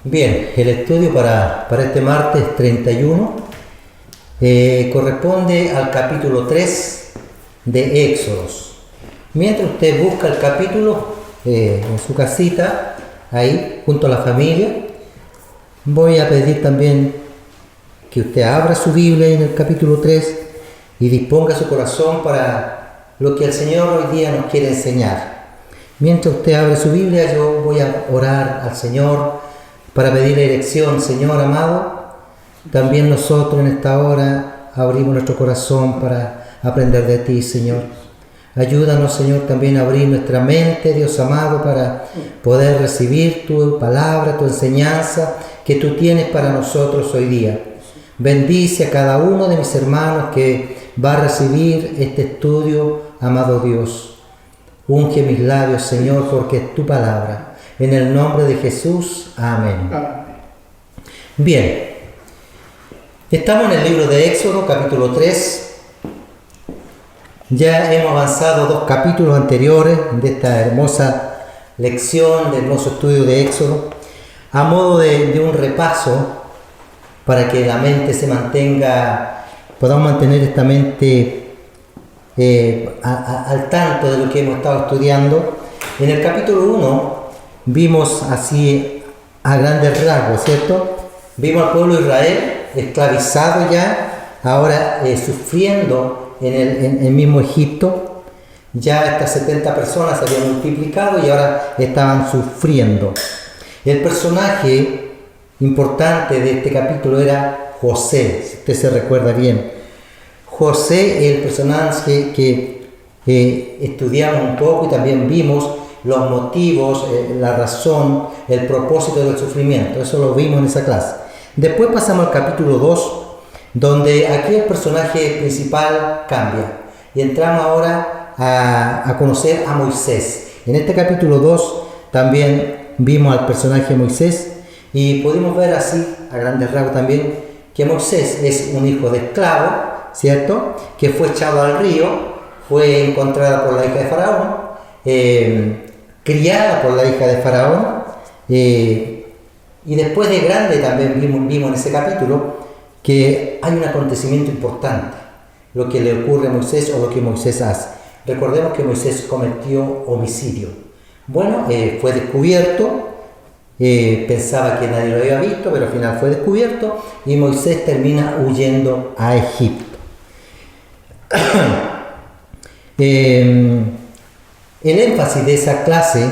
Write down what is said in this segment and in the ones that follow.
Bien, el estudio para este martes 31 corresponde al capítulo 3 de Éxodos. Mientras usted busca el capítulo en su casita, ahí junto a la familia, voy a pedir también que usted abra su Biblia en el capítulo 3 y disponga su corazón para lo que el Señor hoy día nos quiere enseñar. Mientras usted abre su Biblia, yo voy a orar al Señor para pedir dirección. Señor amado, también nosotros en esta hora abrimos nuestro corazón para aprender de ti, Señor. Ayúdanos, Señor, también a abrir nuestra mente, Dios amado, para poder recibir tu palabra, tu enseñanza que tú tienes para nosotros hoy día. Bendice a cada uno de mis hermanos que va a recibir este estudio, amado Dios. Unge mis labios, Señor, porque es tu palabra. En el nombre de Jesús, amén. Bien, estamos en el libro de Éxodo, capítulo 3. Ya hemos avanzado 2 capítulos anteriores de esta hermosa lección, de hermoso estudio de Éxodo, a modo de un repaso para que la mente se mantenga, podamos mantener esta mente al tanto de lo que hemos estado estudiando. En el capítulo 1 vimos así a grandes rasgos, ¿cierto? Vimos al pueblo de Israel esclavizado ya, ahora sufriendo en el mismo Egipto. Ya estas 70 personas se habían multiplicado y ahora estaban sufriendo. El personaje importante de este capítulo era José, si usted se recuerda bien. José es el personaje que estudiamos un poco y también vimos los motivos, la razón, el propósito del sufrimiento. Eso lo vimos en esa clase. Después pasamos al capítulo 2, donde aquí el personaje principal cambia. Y entramos ahora a conocer a Moisés. En este capítulo 2 también vimos al personaje Moisés y pudimos ver así, a grandes rasgos también, que Moisés es un hijo de esclavo, ¿cierto? Que fue echado al río, fue encontrada por la hija de Faraón, criada por la hija de Faraón, y después de grande también vimos en ese capítulo que hay un acontecimiento importante, lo que le ocurre a Moisés o lo que Moisés hace. Recordemos que Moisés cometió homicidio. Bueno, fue descubierto, pensaba que nadie lo había visto, pero al final fue descubierto y Moisés termina huyendo a Egipto. El énfasis de esa clase,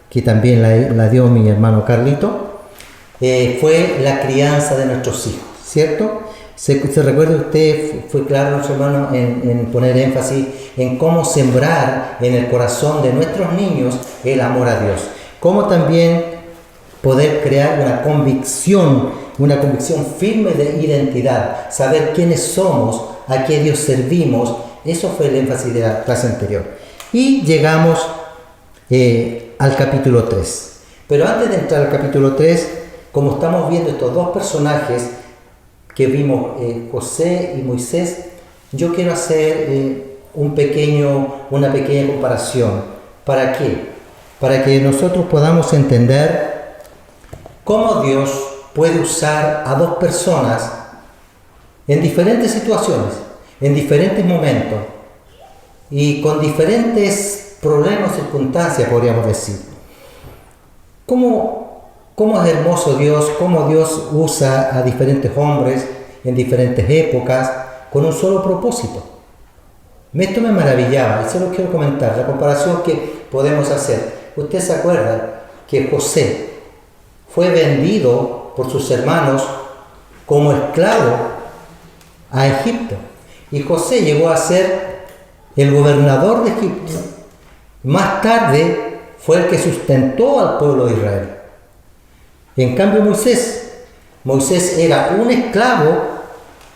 que también la dio mi hermano Carlito, fue la crianza de nuestros hijos, ¿cierto? Se recuerda usted, fue claro nuestro hermano en poner énfasis en cómo sembrar en el corazón de nuestros niños el amor a Dios. Cómo también poder crear una convicción firme de identidad, saber quiénes somos, a qué Dios servimos. Eso fue el énfasis de la clase anterior. Y llegamos al capítulo 3. Pero antes de entrar al capítulo 3, como estamos viendo estos 2 personajes que vimos, José y Moisés, yo quiero hacer una pequeña comparación. ¿Para qué? Para que nosotros podamos entender cómo Dios puede usar a 2 personas en diferentes situaciones, en diferentes momentos y con diferentes problemas o circunstancias, podríamos decir. ¿Cómo es hermoso Dios, cómo Dios usa a diferentes hombres en diferentes épocas con un solo propósito? Esto me maravillaba y se lo quiero comentar, la comparación que podemos hacer. Usted se acuerda que José fue vendido por sus hermanos como esclavo a Egipto y José llegó a ser el gobernador de Egipto. Más tarde fue el que sustentó al pueblo de Israel. En cambio Moisés era un esclavo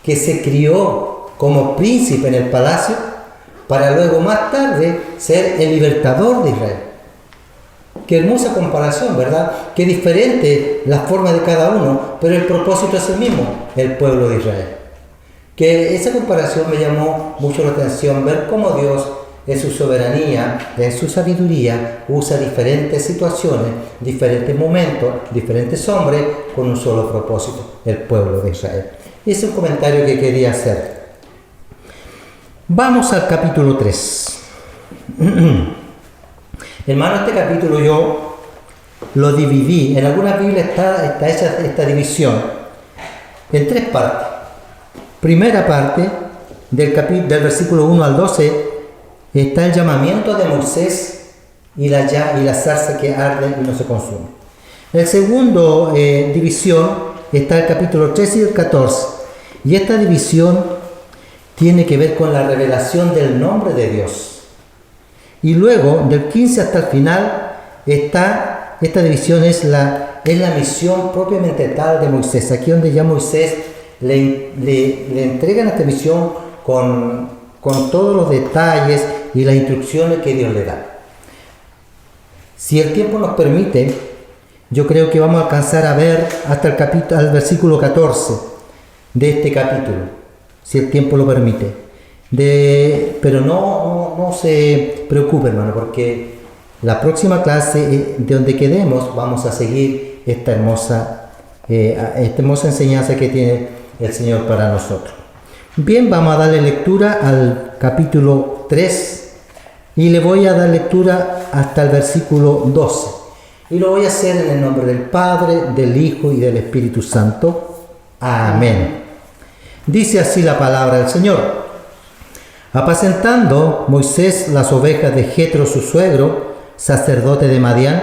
que se crió como príncipe en el palacio para luego más tarde ser el libertador de Israel. Qué hermosa comparación, ¿verdad? Qué diferente la forma de cada uno, pero el propósito es el mismo, el pueblo de Israel. Que esa comparación me llamó mucho la atención, ver cómo Dios en su soberanía, en su sabiduría, usa diferentes situaciones, diferentes momentos, diferentes hombres con un solo propósito, el pueblo de Israel. Ese es un comentario que quería hacer. Vamos al capítulo 3. Hermano, este capítulo yo lo dividí. En algunas Biblias está hecha esta división en 3 partes. Primera parte, del versículo 1 al 12, está el llamamiento de Moisés y la zarza que arde y no se consume. En la segunda división está el capítulo 13 y el 14. Y esta división tiene que ver con la revelación del nombre de Dios. Y luego, del 15 hasta el final, esta división es la misión propiamente tal de Moisés. Aquí donde ya Moisés le entregan esta misión con todos los detalles y las instrucciones que Dios le da. Si el tiempo nos permite, yo creo que vamos a alcanzar a ver hasta el versículo 14 de este capítulo, si el tiempo lo permite. Pero no se preocupe, hermano, porque la próxima clase de donde quedemos vamos a seguir esta hermosa enseñanza que tiene el Señor para nosotros. Bien, vamos a darle lectura al capítulo 3 y le voy a dar lectura hasta el versículo 12. Y lo voy a hacer en el nombre del Padre, del Hijo y del Espíritu Santo. Amén. Dice así la palabra del Señor. Apacentando Moisés las ovejas de Jetro su suegro, sacerdote de Madián,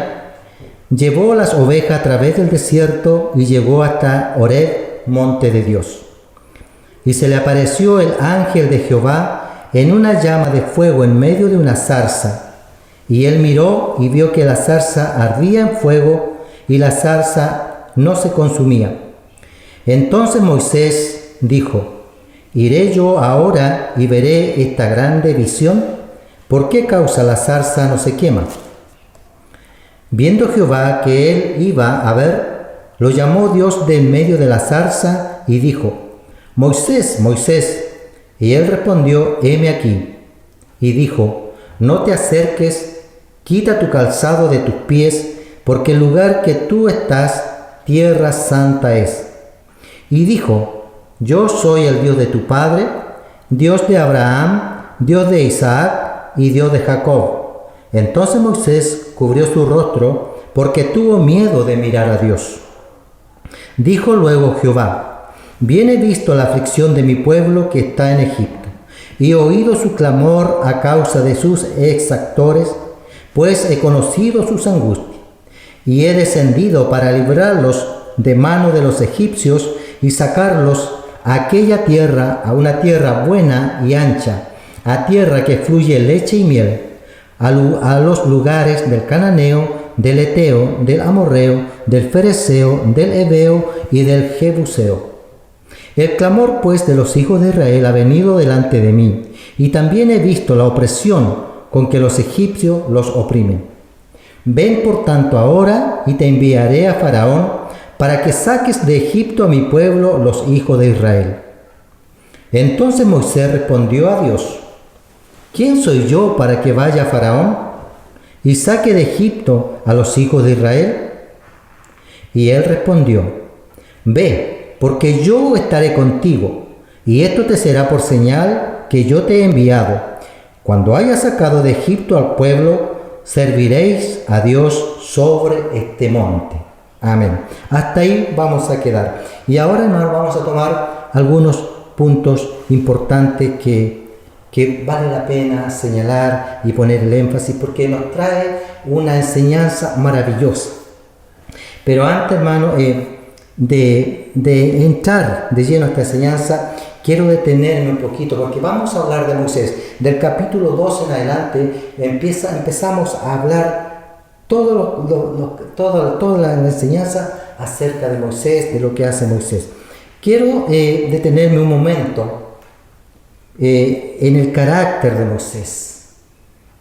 llevó las ovejas a través del desierto y llegó hasta Horeb, monte de Dios. Y se le apareció el ángel de Jehová en una llama de fuego en medio de una zarza. Y él miró y vio que la zarza ardía en fuego y la zarza no se consumía. Entonces Moisés dijo: ¿Iré yo ahora y veré esta grande visión? ¿Por qué causa la zarza no se quema? Viendo Jehová que él iba a ver, lo llamó Dios de en medio de la zarza y dijo: Moisés, Moisés. Y él respondió: heme aquí. Y dijo: no te acerques, quita tu calzado de tus pies, porque el lugar que tú estás, tierra santa es. Y dijo: yo soy el Dios de tu padre, Dios de Abraham, Dios de Isaac y Dios de Jacob. Entonces Moisés cubrió su rostro, porque tuvo miedo de mirar a Dios. Dijo luego Jehová: bien he visto la aflicción de mi pueblo que está en Egipto, y he oído su clamor a causa de sus exactores, pues he conocido sus angustias, y he descendido para librarlos de mano de los egipcios y sacarlos a aquella tierra, a una tierra buena y ancha, a tierra que fluye leche y miel, a los lugares del cananeo, del eteo, del amorreo, del fereceo, del heveo y del jebuseo. El clamor pues de los hijos de Israel ha venido delante de mí, y también he visto la opresión con que los egipcios los oprimen. Ven por tanto ahora, y te enviaré a Faraón, para que saques de Egipto a mi pueblo, los hijos de Israel. Entonces Moisés respondió a Dios: ¿quién soy yo para que vaya a Faraón y saque de Egipto a los hijos de Israel? Y él respondió: ve, porque yo estaré contigo, y esto te será por señal que yo te he enviado. Cuando hayas sacado de Egipto al pueblo, serviréis a Dios sobre este monte. Amén. Hasta ahí vamos a quedar. Y ahora, hermano, vamos a tomar algunos puntos importantes que vale la pena señalar y poner el énfasis, porque nos trae una enseñanza maravillosa. Pero antes, hermano, de entrar de lleno a esta enseñanza, quiero detenerme un poquito, porque vamos a hablar de Moisés. Del capítulo 2 en adelante empezamos a hablar toda la enseñanza acerca de Moisés, de lo que hace Moisés. Quiero detenerme un momento en el carácter de Moisés.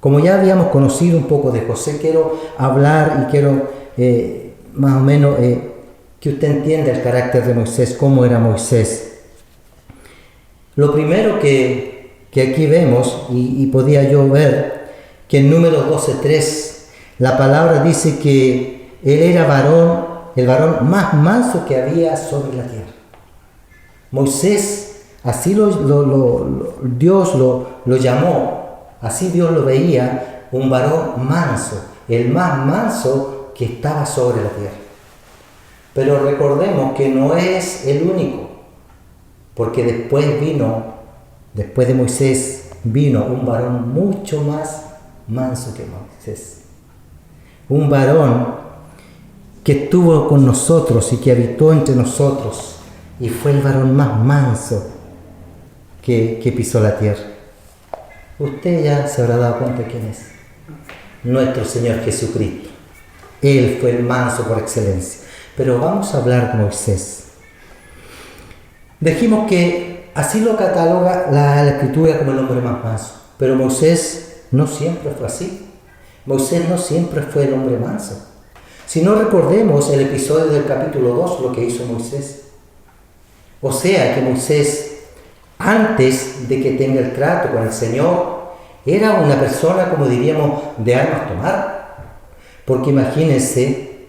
Como ya habíamos conocido un poco de José, quiero hablar y quiero más o menos que usted entienda el carácter de Moisés, cómo era Moisés. Lo primero que que aquí vemos, y podía yo ver, que en Números 12:3, la palabra dice que él era varón, el varón más manso que había sobre la tierra. Moisés, así Dios lo llamó, así Dios lo veía, un varón manso, el más manso que estaba sobre la tierra. Pero recordemos que no es el único, porque después de Moisés, vino un varón mucho más manso que Moisés. Un varón que estuvo con nosotros y que habitó entre nosotros, y fue el varón más manso que pisó la tierra. Usted ya se habrá dado cuenta de quién es. Nuestro Señor Jesucristo. Él fue el manso por excelencia. Pero vamos a hablar de Moisés. Dijimos que así lo cataloga la Escritura como el hombre más manso. Pero Moisés no siempre fue así. Moisés no siempre fue el hombre manso. Si no recordemos el episodio del capítulo 2, lo que hizo Moisés. O sea que Moisés, antes de que tenga el trato con el Señor, era una persona, como diríamos, de armas tomar. Porque imagínense,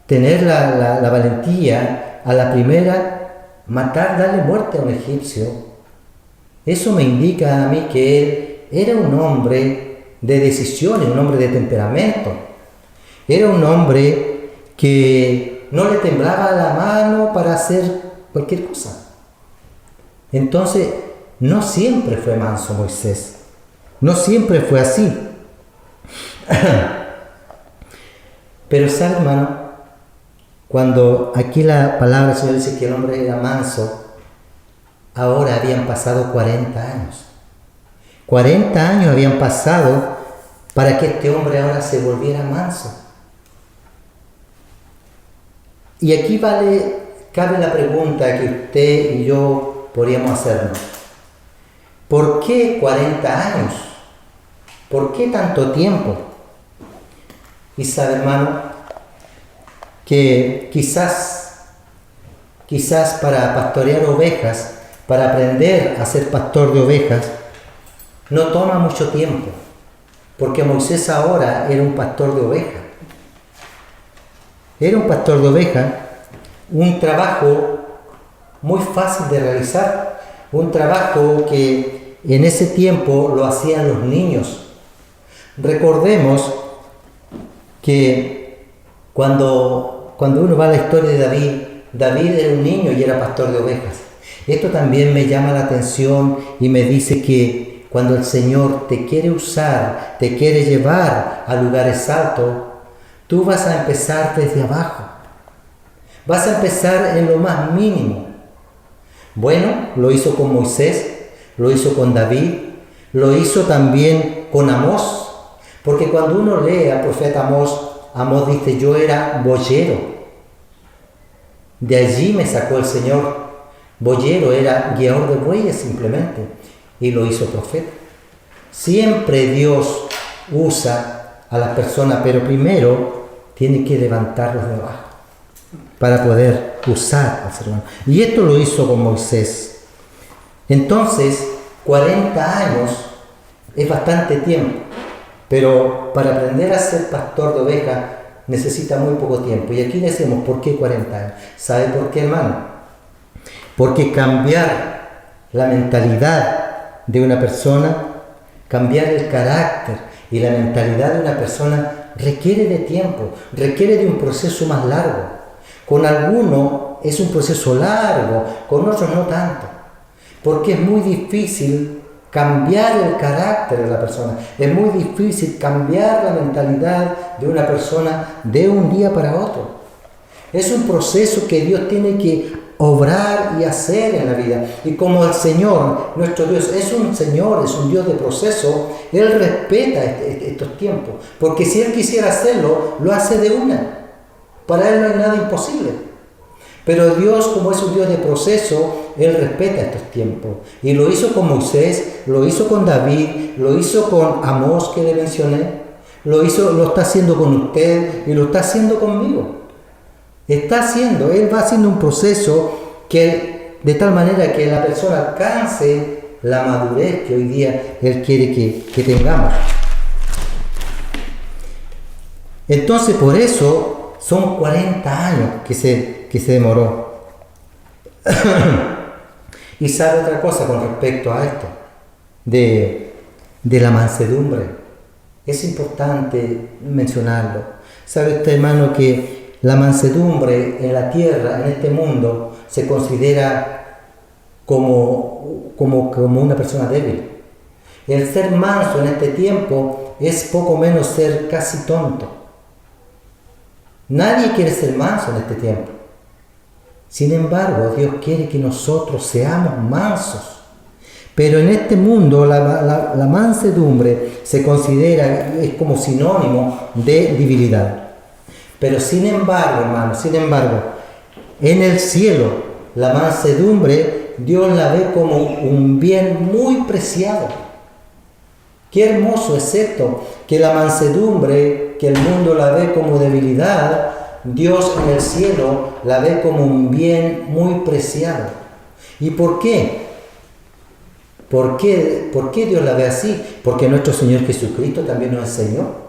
tener la valentía a la primera, matar, darle muerte a un egipcio. Eso me indica a mí que él era un hombre de decisiones, un hombre de temperamento. Era un hombre que no le temblaba la mano para hacer cualquier cosa. Entonces, no siempre fue manso Moisés. No siempre fue así. Pero sabe, hermano, cuando aquí la palabra del Señor dice que el hombre era manso, ahora habían pasado 40 años. 40 años habían pasado para que este hombre ahora se volviera manso. Y aquí cabe la pregunta que usted y yo podríamos hacernos. ¿Por qué 40 años? ¿Por qué tanto tiempo? Y sabe, hermano, que quizás para pastorear ovejas, para aprender a ser pastor de ovejas, no toma mucho tiempo, porque Moisés ahora era un pastor de ovejas. Era un pastor de ovejas, un trabajo muy fácil de realizar, un trabajo que en ese tiempo lo hacían los niños. Recordemos que cuando uno va a la historia de David era un niño y era pastor de ovejas. Esto también me llama la atención y me dice que cuando el Señor te quiere usar, te quiere llevar a lugares altos, tú vas a empezar desde abajo. Vas a empezar en lo más mínimo. Bueno, lo hizo con Moisés, lo hizo con David, lo hizo también con Amós. Porque cuando uno lee al profeta Amós dice, yo era boyero. De allí me sacó el Señor. Boyero era guiador de bueyes simplemente. Y lo hizo profeta. Siempre Dios usa a las personas, pero primero tiene que levantarlos de abajo para poder usar al ser humano. Y esto lo hizo con Moisés. Entonces, 40 años es bastante tiempo. Pero para aprender a ser pastor de ovejas necesita muy poco tiempo. Y aquí decimos, ¿por qué 40 años? ¿Sabe por qué, hermano? Porque cambiar la mentalidad de una persona, cambiar el carácter y la mentalidad de una persona requiere de tiempo, requiere de un proceso más largo. Con algunos es un proceso largo, con otros no tanto. Porque es muy difícil cambiar el carácter de la persona. Es muy difícil cambiar la mentalidad de una persona de un día para otro. Es un proceso que Dios tiene que obrar y hacer en la vida. Y como el Señor, nuestro Dios, es un Señor, es un Dios de proceso, Él respeta estos tiempos. Porque si Él quisiera hacerlo, lo hace de una. Para Él no hay nada imposible. Pero Dios, como es un Dios de proceso, Él respeta estos tiempos. Y lo hizo con Moisés, lo hizo con David, lo hizo con Amós, que le mencioné, lo está haciendo con usted y lo está haciendo conmigo. Él va haciendo un proceso que de tal manera que la persona alcance la madurez que hoy día Él quiere que tengamos. Entonces, por eso son 40 años que se demoró. Y sabe otra cosa con respecto a esto, de la mansedumbre. Es importante mencionarlo. ¿Sabe usted, hermano, que la mansedumbre en la tierra, en este mundo, se considera como una persona débil? El ser manso en este tiempo es poco menos ser casi tonto. Nadie quiere ser manso en este tiempo. Sin embargo, Dios quiere que nosotros seamos mansos. Pero en este mundo la mansedumbre se considera, es como sinónimo de debilidad. Pero sin embargo, hermano, en el cielo, la mansedumbre, Dios la ve como un bien muy preciado. Qué hermoso es esto, que la mansedumbre, que el mundo la ve como debilidad, Dios en el cielo la ve como un bien muy preciado. ¿Y por qué? ¿Por qué Dios la ve así? Porque nuestro Señor Jesucristo también nos enseñó.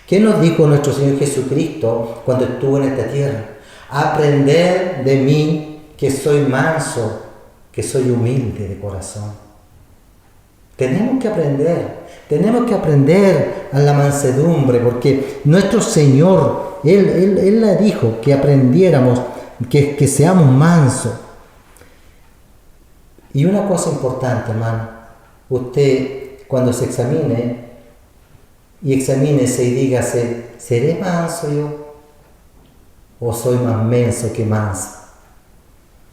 ¿Qué nos dijo nuestro Señor Jesucristo cuando estuvo en esta tierra? Aprended de mí, que soy manso, que soy humilde de corazón. Tenemos que aprender a la mansedumbre, porque nuestro Señor, Él la dijo, que aprendiéramos, que seamos mansos. Y una cosa importante, hermano, usted cuando se examínese y dígase, ¿seré manso yo? ¿O soy más menso que manso?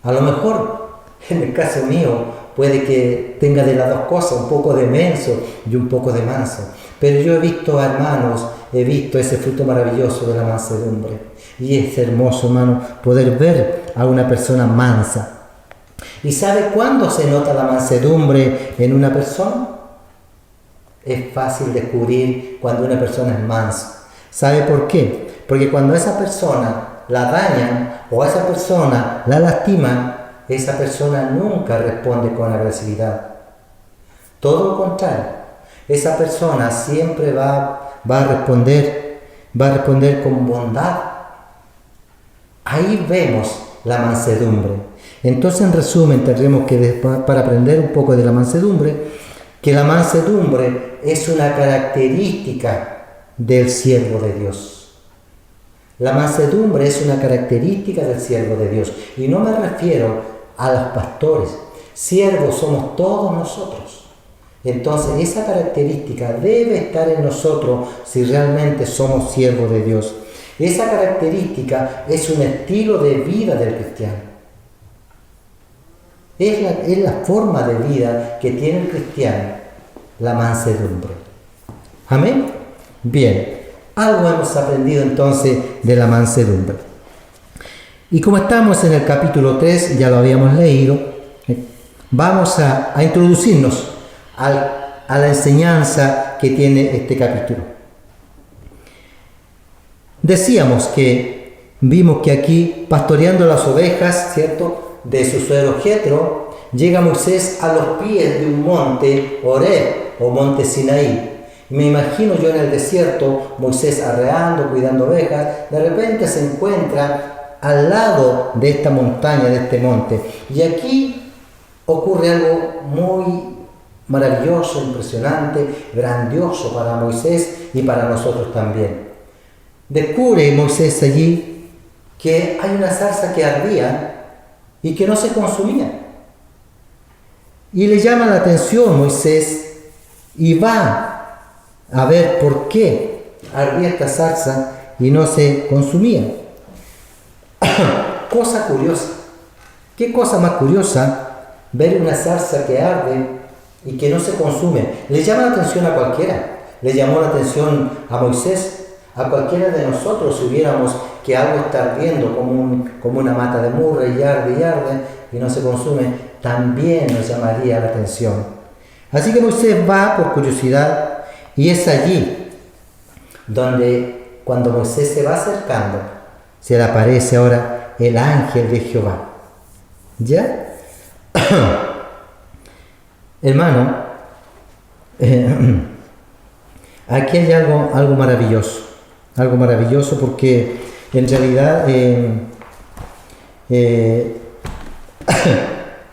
A lo mejor, en el caso mío, puede que tenga de las dos cosas, un poco de menso y un poco de manso. Pero yo he visto, hermanos, ese fruto maravilloso de la mansedumbre. Y es hermoso, hermano, poder ver a una persona mansa. ¿Y sabe cuándo se nota la mansedumbre en una persona? Es fácil descubrir cuando una persona es mansa. ¿Sabe por qué? Porque cuando a esa persona la dañan o a esa persona la lastiman, esa persona nunca responde con agresividad. Todo lo contrario, esa persona siempre va a responder con bondad. Ahí vemos la mansedumbre. Entonces, en resumen, tendremos que, para aprender un poco de la mansedumbre, que la mansedumbre es una característica del siervo de Dios. La mansedumbre es una característica del siervo de Dios. Y no me refiero a los pastores. Siervos somos todos nosotros. Entonces, esa característica debe estar en nosotros si realmente somos siervos de Dios. Esa característica es un estilo de vida del cristiano. Es la forma de vida que tiene el cristiano, la mansedumbre. ¿Amén? Bien, algo hemos aprendido entonces de la mansedumbre. Y como estamos en el capítulo 3, ya lo habíamos leído, vamos a introducirnos a la enseñanza que tiene este capítulo. Vimos que aquí, pastoreando las ovejas, ¿cierto?, de su suegro Jetro, llega Moisés a los pies de un monte Horeb o monte Sinaí. Me imagino yo en el desierto, Moisés arreando, cuidando ovejas, de repente se encuentra al lado de esta montaña, de este monte. Y aquí ocurre algo muy maravilloso, impresionante, grandioso para Moisés y para nosotros también. Descubre Moisés allí que hay una zarza que ardía y que no se consumía. Y le llama la atención Moisés y va a ver por qué ardía esta zarza y no se consumía. Cosa curiosa. ¿Qué cosa más curiosa ver una zarza que arde y que no se consume? Le llama la atención a cualquiera. Le llamó la atención a Moisés. A cualquiera de nosotros, si viéramos que algo está ardiendo como una mata de murra y arde y no se consume, también nos llamaría la atención. Así que Moisés va por curiosidad y es allí donde, cuando Moisés se va acercando, se le aparece ahora el ángel de Jehová. ¿Ya? Hermano, aquí hay algo maravilloso porque en realidad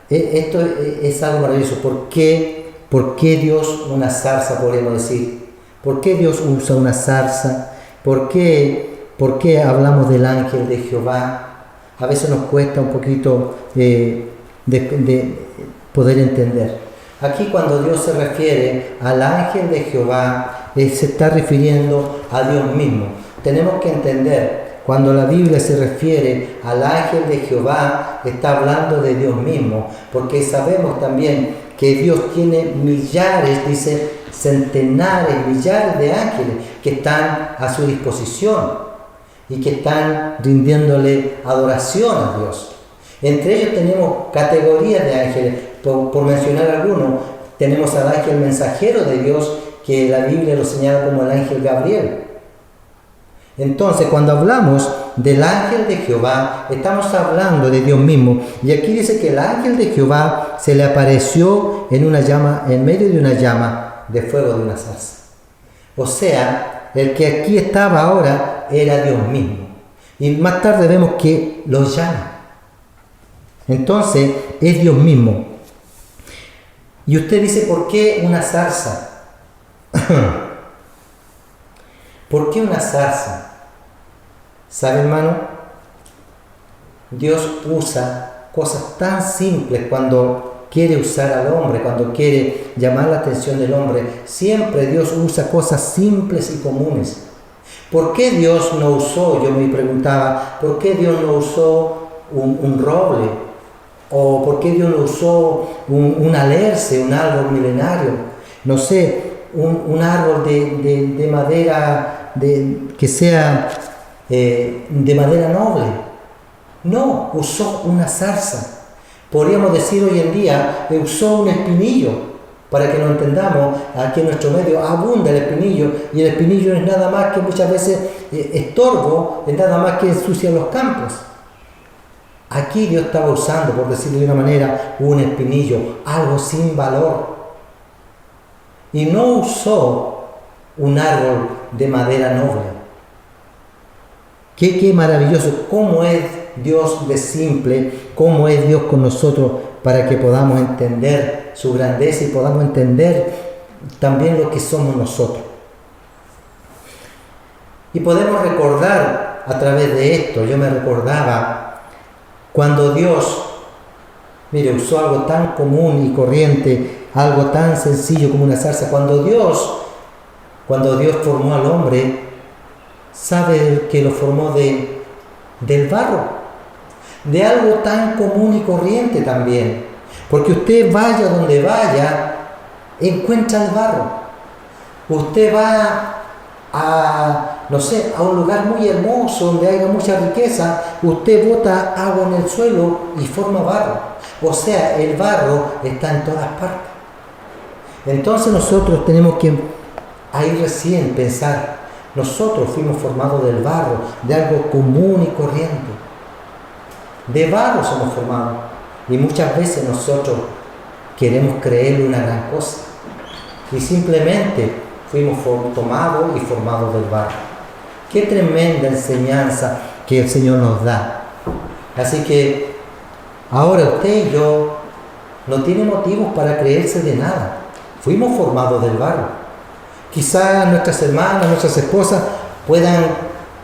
esto es algo maravilloso. ¿Por qué Dios una zarza, podríamos decir? ¿Por qué Dios usa una zarza? ¿Por qué hablamos del ángel de Jehová? A veces nos cuesta un poquito de poder entender. Aquí cuando Dios se refiere al ángel de Jehová, se está refiriendo a Dios mismo. Tenemos que entender, cuando la Biblia se refiere al ángel de Jehová, está hablando de Dios mismo, porque sabemos también que Dios tiene millares, dice centenares, millares de ángeles que están a su disposición y que están rindiéndole adoración a Dios. Entre ellos tenemos categorías de ángeles. Por mencionar algunos, tenemos al ángel mensajero de Dios, que la Biblia lo señala como el ángel Gabriel. Entonces, cuando hablamos del ángel de Jehová, estamos hablando de Dios mismo. Y aquí dice que el ángel de Jehová se le apareció en una llama, en medio de una llama de fuego de una zarza. O sea, el que aquí estaba ahora era Dios mismo. Y más tarde vemos que lo llama. Entonces, es Dios mismo. Y usted dice, ¿por qué una zarza? ¿Por qué una zarza? ¿Sabe, hermano? Dios usa cosas tan simples cuando quiere usar al hombre, cuando quiere llamar la atención del hombre. Siempre Dios usa cosas simples y comunes. ¿Por qué Dios no usó, yo me preguntaba, ¿por qué Dios no usó un roble? ¿O por qué Dios no usó un alerce, un árbol milenario? No sé, un árbol de madera que sea de madera noble. No, usó una zarza. Podríamos decir hoy en día, usó un espinillo. Para que lo entendamos, aquí en nuestro medio abunda el espinillo, y el espinillo no es nada más que muchas veces estorbo, es nada más que ensucia los campos. Aquí Dios estaba usando, por decirlo de una manera, un espinillo, algo sin valor. Y no usó un árbol de madera noble. Qué maravilloso, cómo es Dios de simple, cómo es Dios con nosotros, para que podamos entender su grandeza y podamos entender también lo que somos nosotros. Y podemos recordar a través de esto, yo me recordaba cuando Dios, mire, usó algo tan común y corriente, algo tan sencillo como una zarza. Cuando Dios formó al hombre, sabe que lo formó del barro, de algo tan común y corriente también. Porque usted vaya donde vaya, encuentra el barro. Usted va a un lugar muy hermoso donde haya mucha riqueza, usted bota agua en el suelo y forma barro. O sea, el barro está en todas partes. Entonces nosotros tenemos que ahí recién pensar, nosotros fuimos formados del barro, de algo común y corriente. De barro somos formados. Y muchas veces nosotros queremos creerle una gran cosa. Y simplemente fuimos tomados y formados del barro. Qué tremenda enseñanza que el Señor nos da. Así que ahora usted y yo no tienen motivos para creerse de nada. Fuimos formados del barro. Quizás nuestras hermanas, nuestras esposas puedan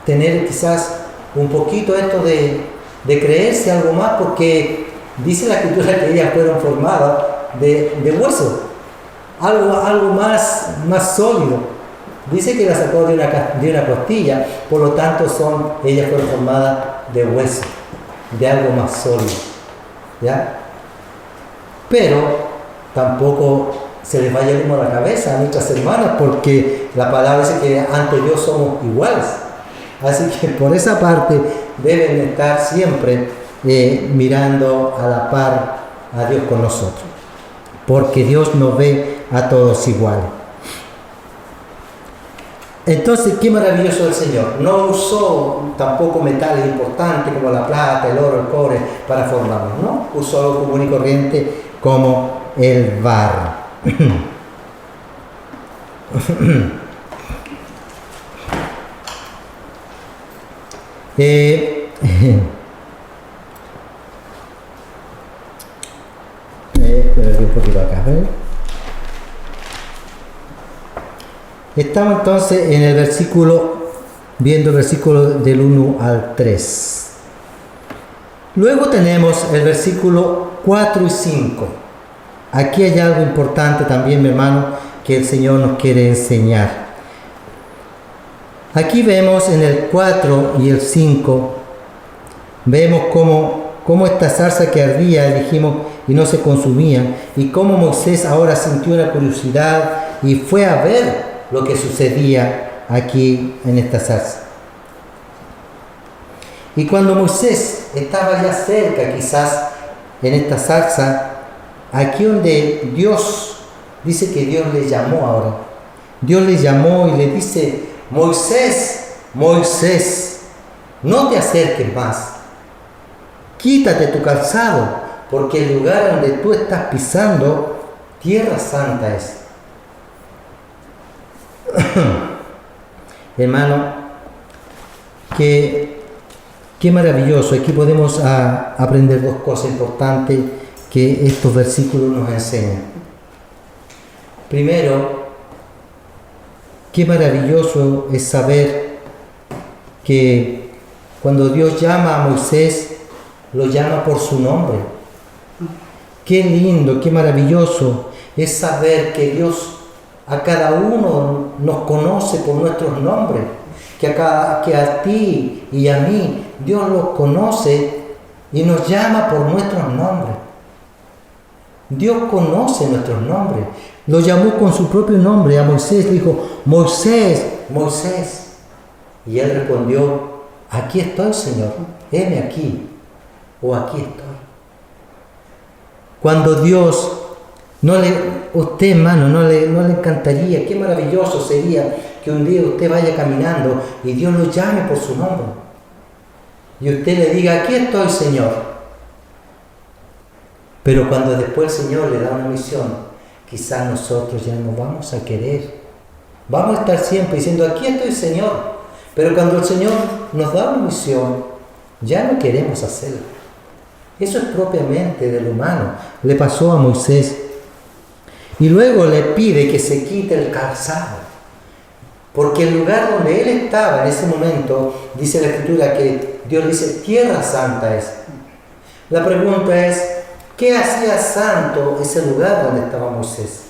tener quizás un poquito esto de creerse algo más, porque dice la Escritura que ellas fueron formadas de hueso. Algo más sólido. Dice que la sacó de una costilla, por lo tanto ellas fueron formadas de hueso, de algo más sólido. ¿Ya? Pero tampoco se les vaya el humo a la cabeza a nuestras hermanas, porque la palabra dice que ante Dios somos iguales. Así que por esa parte deben estar siempre mirando a la par a Dios con nosotros, porque Dios nos ve a todos iguales. Entonces, qué maravilloso el Señor. No usó tampoco metales importantes como la plata, el oro, el cobre para formarnos, ¿no? Usó algo común y corriente como el barro. Perdí un poquito acá, ¿vale? Estamos entonces en el versículo, viendo el versículo del 1 al 3. Luego tenemos el versículo 4 y 5. Aquí hay algo importante también, mi hermano, que el Señor nos quiere enseñar. Aquí vemos en el 4 y el 5, vemos cómo esta zarza que ardía, dijimos, y no se consumía, y cómo Moisés ahora sintió una curiosidad y fue a ver lo que sucedía aquí en esta zarza. Y cuando Moisés estaba ya cerca, quizás en esta zarza, aquí donde Dios, dice que Dios le llamó ahora. Dios le llamó y le dice: Moisés, Moisés, no te acerques más. Quítate tu calzado, porque el lugar donde tú estás pisando, tierra santa es. Hermano, qué maravilloso. Aquí podemos aprender dos cosas importantes que estos versículos nos enseñan. Primero, qué maravilloso es saber que cuando Dios llama a Moisés, lo llama por su nombre. Qué lindo, qué maravilloso es saber que Dios a cada uno nos conoce por nuestros nombres, que a ti y a mí Dios los conoce y nos llama por nuestros nombres. Dios conoce nuestros nombres. Lo llamó con su propio nombre a Moisés, le dijo: Moisés, Moisés. Y él respondió: aquí estoy, Señor, heme aquí, o aquí estoy. Cuando Dios, usted, hermano, no le encantaría, qué maravilloso sería que un día usted vaya caminando y Dios lo llame por su nombre. Y usted le diga: aquí estoy, Señor. Pero cuando después el Señor le da una misión, quizás nosotros ya no vamos a querer. Vamos a estar siempre diciendo: aquí estoy, Señor. Pero cuando el Señor nos da una misión, ya no queremos hacerla. Eso es propiamente del humano. Le pasó a Moisés. Y luego le pide que se quite el calzado. Porque el lugar donde él estaba en ese momento, dice la Escritura que Dios dice: tierra santa es. La pregunta es: ¿qué hacía santo ese lugar donde estaba Moisés?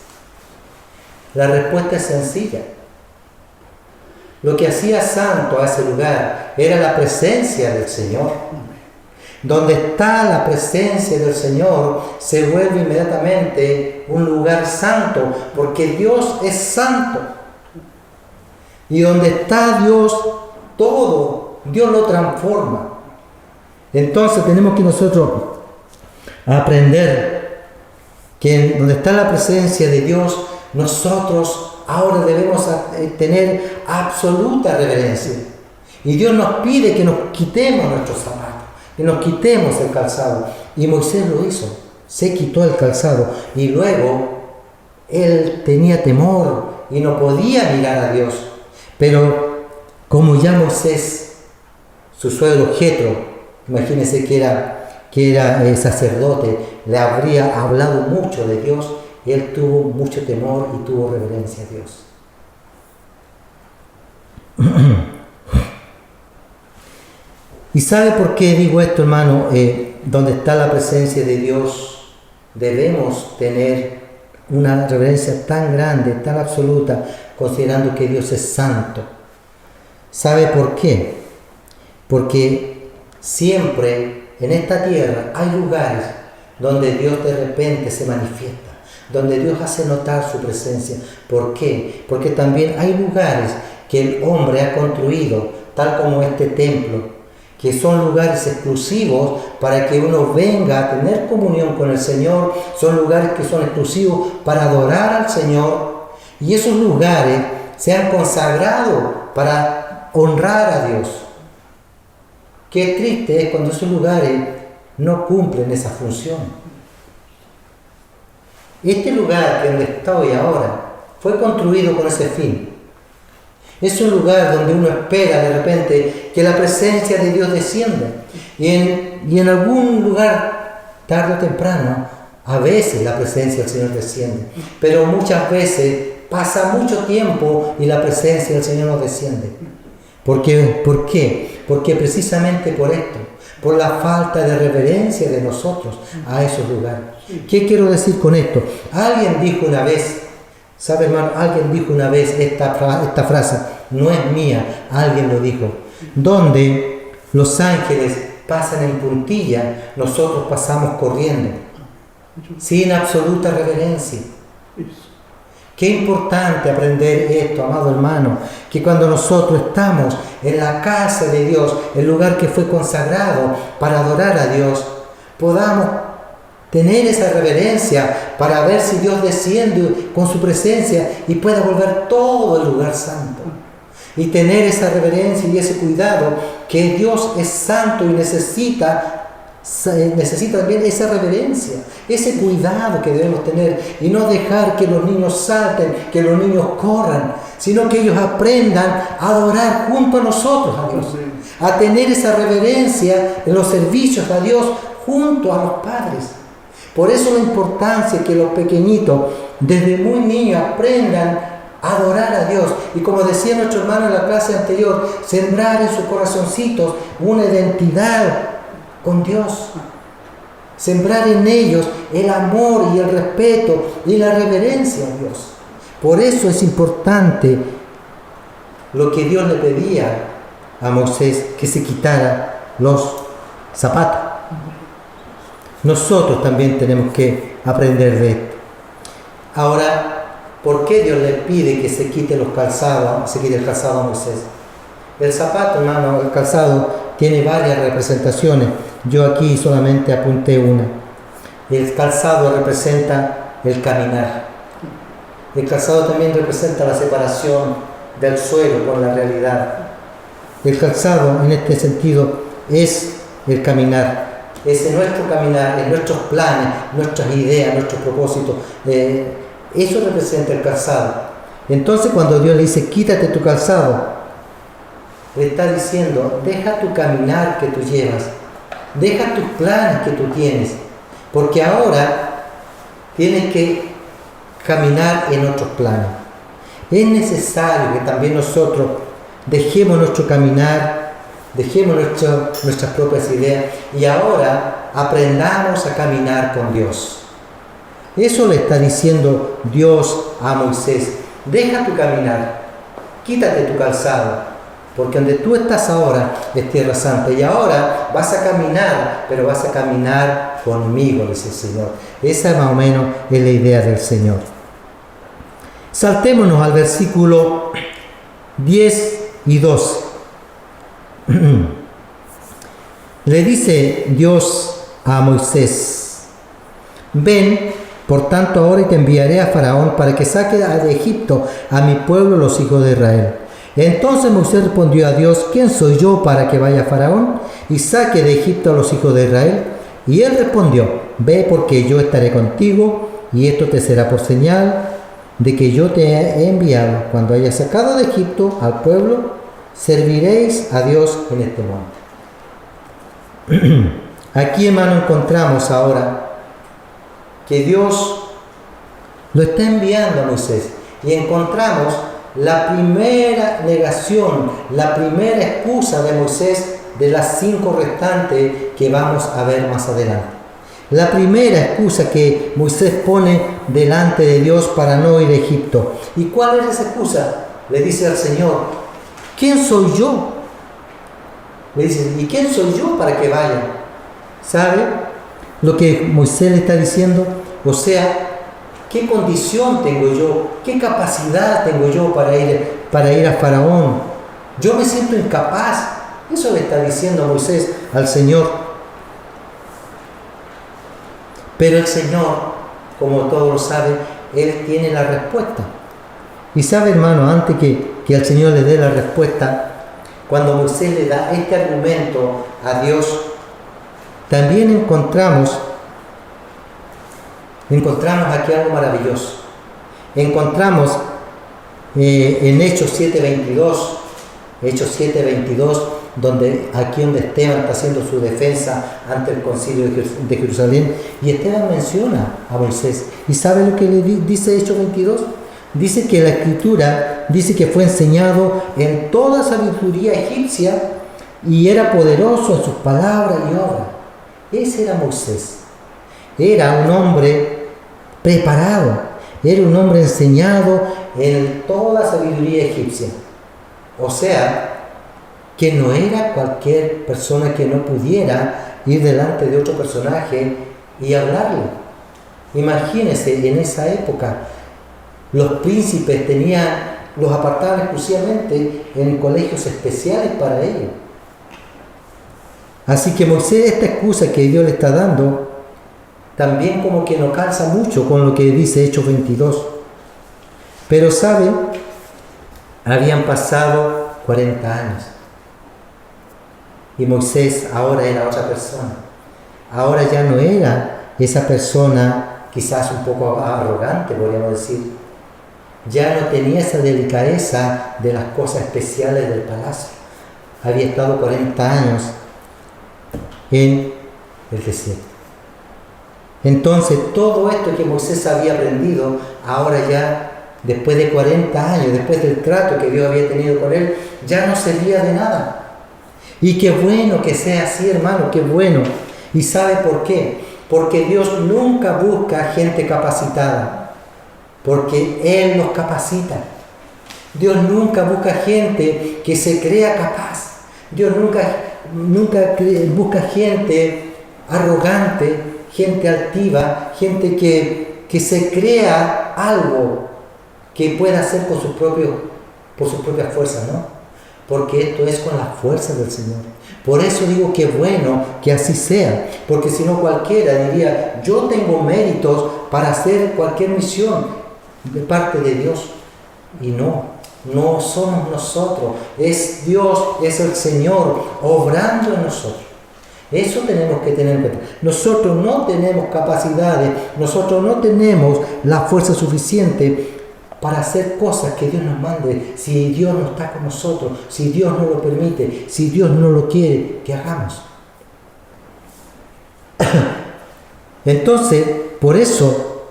La respuesta es sencilla. Lo que hacía santo a ese lugar era la presencia del Señor. Donde está la presencia del Señor, se vuelve inmediatamente un lugar santo, porque Dios es santo. Y donde está Dios, todo, Dios lo transforma. Entonces tenemos que nosotros aprender que donde está la presencia de Dios, nosotros ahora debemos tener absoluta reverencia. Y Dios nos pide que nos quitemos nuestros zapatos, que nos quitemos el calzado. Y Moisés lo hizo, se quitó el calzado. Y luego él tenía temor y no podía mirar a Dios. Pero como ya Moisés, su suegro Jetro, imagínense que era sacerdote, le habría hablado mucho de Dios, y él tuvo mucho temor y tuvo reverencia a Dios. ¿Y sabe por qué digo esto, hermano? Donde está la presencia de Dios, debemos tener una reverencia tan grande, tan absoluta, considerando que Dios es santo. ¿Sabe por qué? Porque siempre en esta tierra hay lugares donde Dios de repente se manifiesta, donde Dios hace notar su presencia. ¿Por qué? Porque también hay lugares que el hombre ha construido, tal como este templo, que son lugares exclusivos para que uno venga a tener comunión con el Señor. Son lugares que son exclusivos para adorar al Señor, y esos lugares se han consagrado para honrar a Dios. Qué triste es cuando esos lugares no cumplen esa función. Este lugar donde estoy ahora fue construido con ese fin. Es un lugar donde uno espera de repente que la presencia de Dios descienda. Y en algún lugar, tarde o temprano, a veces la presencia del Señor desciende. Pero muchas veces pasa mucho tiempo y la presencia del Señor no desciende. ¿Por qué? Porque precisamente por esto, por la falta de reverencia de nosotros a esos lugares. ¿Qué quiero decir con esto? Alguien dijo una vez, ¿sabe, hermano? Alguien dijo una vez esta frase, no es mía, alguien lo dijo. Donde los ángeles pasan en puntilla, nosotros pasamos corriendo, sin absoluta reverencia. Qué importante aprender esto, amado hermano, que cuando nosotros estamos en la casa de Dios, el lugar que fue consagrado para adorar a Dios, podamos tener esa reverencia para ver si Dios desciende con su presencia y pueda volver todo el lugar santo. Y tener esa reverencia y ese cuidado, que Dios es santo y necesita también esa reverencia, ese cuidado que debemos tener, y no dejar que los niños salten, que los niños corran, sino que ellos aprendan a adorar junto a nosotros a Dios, a tener esa reverencia en los servicios a Dios junto a los padres. Por eso la importancia que los pequeñitos desde muy niños aprendan a adorar a Dios, y como decía nuestro hermano en la clase anterior, sembrar en sus corazoncitos una identidad con Dios, sembrar en ellos el amor y el respeto y la reverencia a Dios. Por eso es importante lo que Dios le pedía a Moisés, que se quitara los zapatos. Nosotros también tenemos que aprender de esto. Ahora, ¿por qué Dios le pide que se quite el calzado a Moisés? El zapato, hermano, el calzado tiene varias representaciones. Yo aquí solamente apunté una. El calzado representa el caminar. El calzado también representa la separación del suelo con la realidad. El calzado, en este sentido, es el caminar. Es en nuestro caminar, en nuestros planes, nuestras ideas, nuestros propósitos. Eso representa el calzado. Entonces, cuando Dios le dice, quítate tu calzado, le está diciendo, deja tu caminar que tú llevas, deja tus planes que tú tienes, porque ahora tienes que caminar en otros planes. Es necesario que también nosotros dejemos nuestro caminar, dejemos nuestras propias ideas y ahora aprendamos a caminar con Dios. Eso le está diciendo Dios a Moisés. Deja tu caminar, quítate tu calzado, porque donde tú estás ahora es tierra santa, y ahora vas a caminar, pero vas a caminar conmigo, dice el Señor. Esa más o menos es la idea del Señor. Saltémonos al versículo 10 y 12. Le dice Dios a Moisés, ven, por tanto, ahora y te enviaré a Faraón para que saque de Egipto a mi pueblo, los hijos de Israel. Entonces Moisés respondió a Dios, ¿quién soy yo para que vaya a Faraón y saque de Egipto a los hijos de Israel? Y él respondió, ve, porque yo estaré contigo, y esto te será por señal de que yo te he enviado. Cuando hayas sacado de Egipto al pueblo, serviréis a Dios en este monte. Aquí, hermano, encontramos ahora que Dios lo está enviando a Moisés, y encontramos la primera negación, la primera excusa de Moisés de las 5 restantes que vamos a ver más adelante. La primera excusa que Moisés pone delante de Dios para no ir a Egipto. ¿Y cuál es esa excusa? Le dice al Señor, ¿quién soy yo? Le dice, ¿y quién soy yo para que vaya? ¿Sabe lo que Moisés le está diciendo? O sea, ¿qué condición tengo yo? ¿Qué capacidad tengo yo para ir a Faraón? Yo me siento incapaz. Eso le está diciendo Moisés al Señor. Pero el Señor, como todos lo saben, Él tiene la respuesta. Y sabe, hermano, antes que el Señor le dé la respuesta, cuando Moisés le da este argumento a Dios, también encontramos encontramos aquí algo maravilloso. Encontramos en Hechos 7:22, donde Esteban está haciendo su defensa ante el concilio de Jerusalén, y Esteban menciona a Moisés. ¿Y sabe lo que le dice Hechos 22? Dice que la escritura dice que fue enseñado en toda sabiduría egipcia y era poderoso en sus palabras y obras. Ese era Moisés. Era un hombre preparado, era un hombre enseñado en toda sabiduría egipcia. O sea, que no era cualquier persona que no pudiera ir delante de otro personaje y hablarle. Imagínense, en esa época, los príncipes los apartaban exclusivamente en colegios especiales para ellos. Así que Moisés, esta excusa que Dios le está dando, también como que no calza mucho con lo que dice Hechos 22. Pero ¿saben? Habían pasado 40 años. Y Moisés ahora era otra persona. Ahora ya no era esa persona quizás un poco arrogante, podríamos decir. Ya no tenía esa delicadeza de las cosas especiales del palacio. Había estado 40 años en el desierto. Entonces todo esto que Moisés había aprendido, ahora ya después de 40 años, después del trato que Dios había tenido con él, ya no servía de nada. Y qué bueno que sea así, hermano, qué bueno. ¿Y sabe por qué? Porque Dios nunca busca gente capacitada, porque Él nos capacita. Dios nunca busca gente que se crea capaz. Dios nunca busca gente arrogante, gente altiva, gente que se crea algo que pueda hacer por sus propias fuerzas, ¿no? Porque esto es con la fuerza del Señor. Por eso digo que bueno que así sea, porque si no cualquiera diría, yo tengo méritos para hacer cualquier misión de parte de Dios. Y no somos nosotros, es Dios, es el Señor obrando en nosotros. Eso tenemos que tener en cuenta. Nosotros no tenemos capacidades, nosotros no tenemos la fuerza suficiente para hacer cosas que Dios nos mande, si Dios no está con nosotros, si Dios no lo permite, si Dios no lo quiere que hagamos. Entonces, por eso,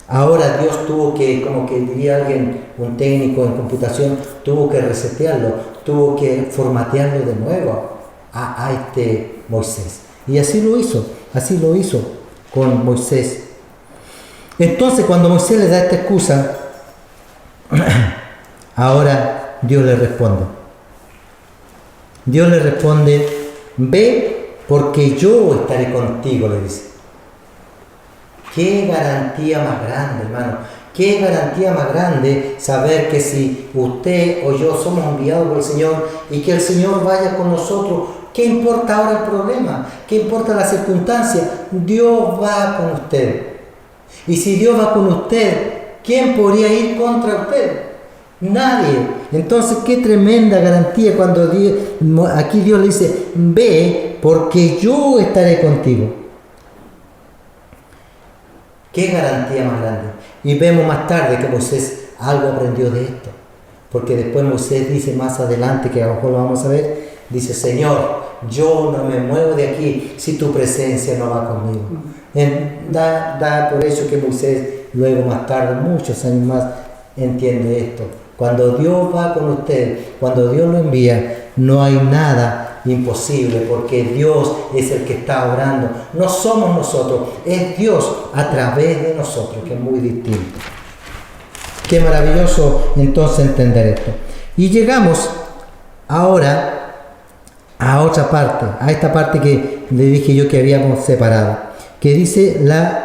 ahora Dios tuvo que, como que diría alguien, un técnico en computación, tuvo que resetearlo, tuvo que formatearlo de nuevo a este Moisés. Y así lo hizo con Moisés. Entonces, cuando Moisés le da esta excusa, ahora Dios le responde. Dios le responde, ve porque yo estaré contigo, le dice. Qué garantía más grande, hermano. Qué garantía más grande saber que si usted o yo somos enviados por el Señor y que el Señor vaya con nosotros. ¿Qué importa ahora el problema? ¿Qué importa la circunstancia? Dios va con usted. Y si Dios va con usted, ¿quién podría ir contra usted? Nadie. Entonces, qué tremenda garantía cuando aquí Dios le dice, ve porque yo estaré contigo. Qué garantía más grande. Y vemos más tarde que Moisés algo aprendió de esto. Porque después Moisés dice más adelante, que a lo mejor lo vamos a ver, dice, Señor, yo no me muevo de aquí si tu presencia no va conmigo. Da por eso que Moisés luego más tarde, muchos años más, entiende esto. Cuando Dios va con usted, cuando Dios lo envía, no hay nada imposible, porque Dios es el que está obrando. No somos nosotros, es Dios a través de nosotros, que es muy distinto. Qué maravilloso entonces entender esto. Y llegamos ahora a otra parte, a esta parte que le dije yo que habíamos separado, que dice la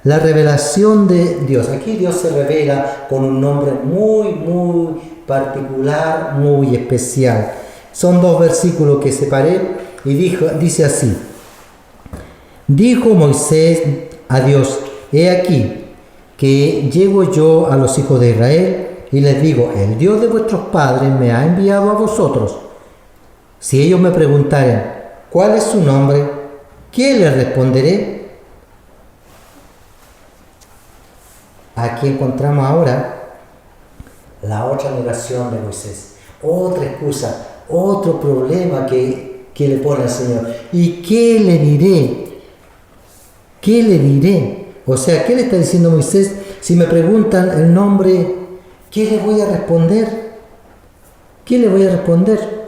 revelación de Dios. Aquí Dios se revela con un nombre muy, muy particular, muy especial. Son 2 versículos que separé y dice así. Dijo Moisés a Dios, he aquí que llego yo a los hijos de Israel y les digo, el Dios de vuestros padres me ha enviado a vosotros. Si ellos me preguntaren, ¿cuál es su nombre? ¿Qué les responderé? aquí encontramos ahora la otra negación de Moisés, otra excusa, otro problema que le pone al Señor. ¿Y qué le diré? ¿Qué le diré? O sea, ¿qué le está diciendo Moisés? Si me preguntan el nombre, ¿qué le voy a responder? ¿Qué le voy a responder?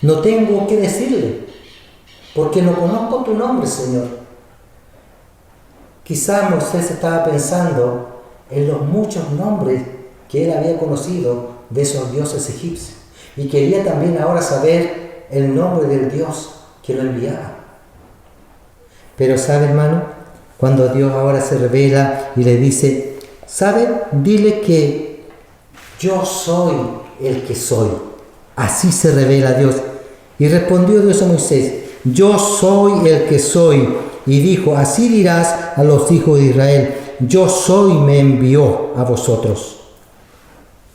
No tengo que decirle, porque no conozco tu nombre, Señor. Quizás Moisés estaba pensando en los muchos nombres que él había conocido de esos dioses egipcios, y quería también ahora saber el nombre del Dios que lo enviaba. Pero ¿sabe, hermano? Cuando Dios ahora se revela y le dice, ¿sabe? Dile que yo soy el que soy. Así se revela Dios. Y respondió Dios a Moisés, yo soy el que soy. Y dijo, así dirás a los hijos de Israel, yo soy me envió a vosotros.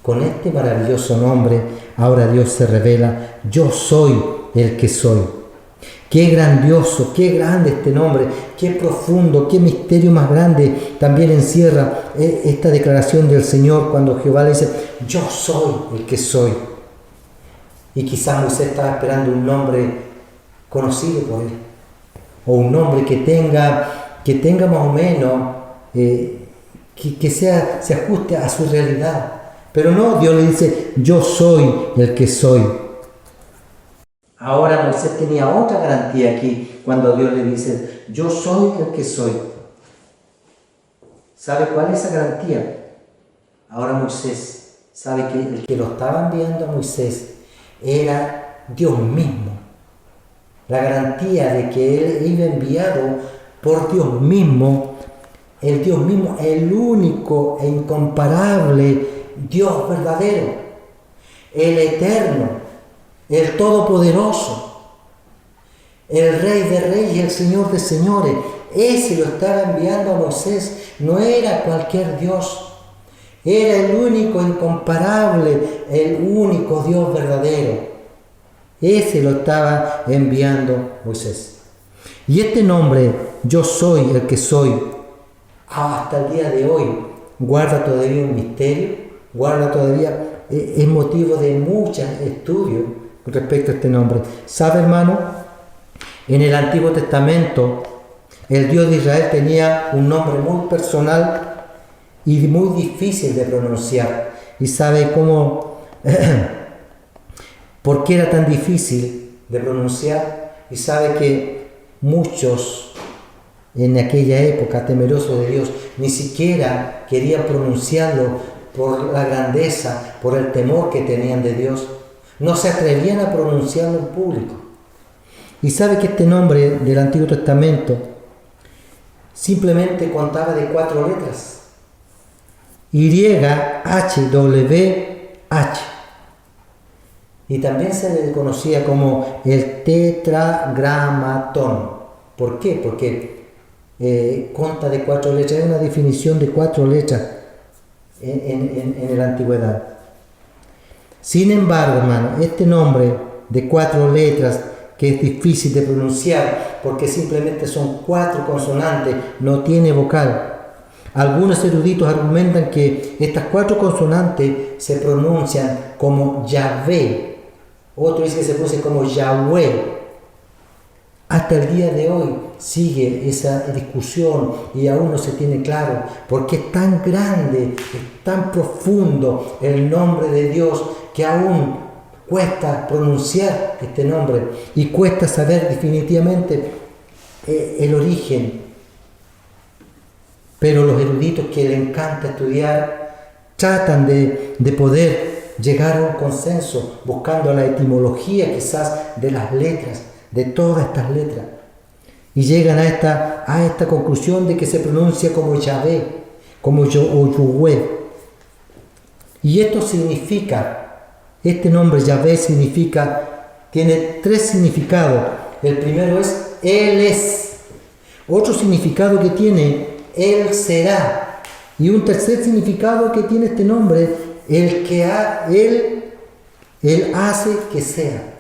Con este maravilloso nombre, ahora Dios se revela, yo soy el que soy. Qué grandioso, qué grande este nombre, qué profundo, qué misterio más grande también encierra esta declaración del Señor cuando Jehová le dice, yo soy el que soy. Y quizás Moisés estaba esperando un nombre conocido por él, o un nombre que tenga más o menos, que se ajuste a su realidad. Pero no, Dios le dice, yo soy el que soy. Ahora Moisés tenía otra garantía aquí, cuando Dios le dice, yo soy el que soy. ¿Sabe cuál es esa garantía? Ahora Moisés sabe que el que lo estaba enviando a Moisés era Dios mismo. La garantía de que él iba enviado por Dios mismo, el único e incomparable Dios verdadero, el eterno, el todopoderoso, el Rey de Reyes y el Señor de Señores. Ese lo estaba enviando a Moisés, no era cualquier Dios, era el único, incomparable, el único Dios verdadero. Ese lo estaba enviando Moisés. Y este nombre, yo soy el que soy, hasta el día de hoy, guarda todavía un misterio, guarda todavía, es motivo de muchos estudios respecto a este nombre. ¿Sabe, hermano? En el Antiguo Testamento, el Dios de Israel tenía un nombre muy personal y muy difícil de pronunciar. ¿Y sabe cómo? ¿Por qué era tan difícil de pronunciar? Y sabe que muchos en aquella época, temerosos de Dios, ni siquiera querían pronunciarlo por la grandeza, por el temor que tenían de Dios. No se atrevían a pronunciarlo en público. Y sabe que este nombre del Antiguo Testamento simplemente contaba de 4 letras. YHWH. Y también se le conocía como el tetragramatón. ¿Por qué? Porque consta de 4 letras. Es una definición de 4 letras en la antigüedad. Sin embargo, hermano, este nombre de 4 letras, que es difícil de pronunciar porque simplemente son 4 consonantes, no tiene vocal. Algunos eruditos argumentan que estas 4 consonantes se pronuncian como Yahvé. Otro dice que se pronuncia como Yahweh. Hasta el día de hoy sigue esa discusión y aún no se tiene claro porque es tan grande, es tan profundo el nombre de Dios que aún cuesta pronunciar este nombre y cuesta saber definitivamente el origen. Pero los eruditos que les encanta estudiar tratan de poder llegar a un consenso buscando la etimología quizás de las letras, de todas estas letras, y llegan a esta conclusión de que se pronuncia como Yahvé, como Yahweh. Y esto significa, este nombre Yahvé tiene 3 significados. El primero es Él es. Otro significado que tiene, Él será. Y un tercer significado que tiene este nombre, Él hace que sea.